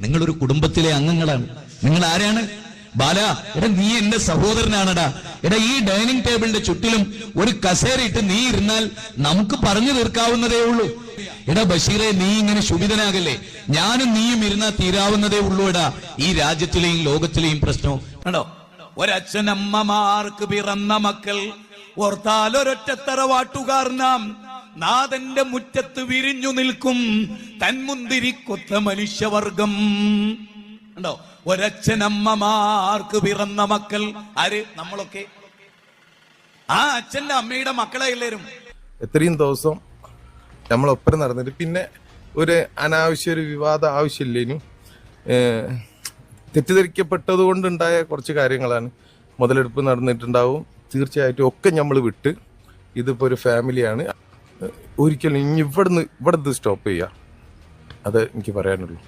നിങ്ങളൊരു കുടുംബത്തിലെ അംഗങ്ങളാണ്. നിങ്ങൾ ആരാണ്? ബാല, എടാ നീ എന്റെ സഹോദരനാണടാ. എടാ ഈ ഡൈനിങ് ടേബിളിന്റെ ചുറ്റിലും ഒരു കസേരയിട്ട് നീ ഇരുന്നാൽ നമുക്ക് പറഞ്ഞു തീർക്കാവുന്നതേ ഉള്ളൂ. എടാ ബഷീറെ, നീ ഇങ്ങനെ ശുഭിതനാകല്ലേ. ഞാനും നീയും ഇരുന്നാ തീരാവുന്നതേ ഉള്ളൂ. എടാ ഈ രാജ്യത്തിലെയും ലോകത്തിലെയും പ്രശ്നവും കണ്ടോ. ഒരച്ഛനമ്മമാർക്ക് പിറന്ന മക്കൾ ഓർത്താലൊരൊറ്റത്തറവാട്ടുകാർ നാം. നാഥന്റെ മുറ്റത്ത് വിരിഞ്ഞു നിൽക്കും തന്മുന്തിരിക്കൊത്ത മനുഷ്യവർഗം. ഉണ്ടോ? ഒരച്ഛനമ്മമാർക്ക് പിറന്ന മക്കൾ ആര്? നമ്മളൊക്കെ ആ അച്ഛന്റെ അമ്മയുടെ മക്കളെ എല്ലാവരും. എത്രയും ദിവസം നമ്മളൊപ്പം നടന്നിട്ട് പിന്നെ ഒരു അനാവശ്യ ഒരു വിവാദം ആവശ്യമില്ലേനും തെറ്റിദ്ധരിക്കപ്പെട്ടത് കൊണ്ടുണ്ടായ കുറച്ച് കാര്യങ്ങളാണ്. മുതലെടുപ്പ് നടന്നിട്ടുണ്ടാവും തീർച്ചയായിട്ടും. ഒക്കെ നമ്മൾ വിട്ട് ഇതിപ്പോ ഒരു ഫാമിലിയാണ്. ഒരിക്കലും ഇനി ഇവിടെ സ്റ്റോപ്പ് ചെയ്യുക. അത് എനിക്ക് പറയാനുള്ളൂ.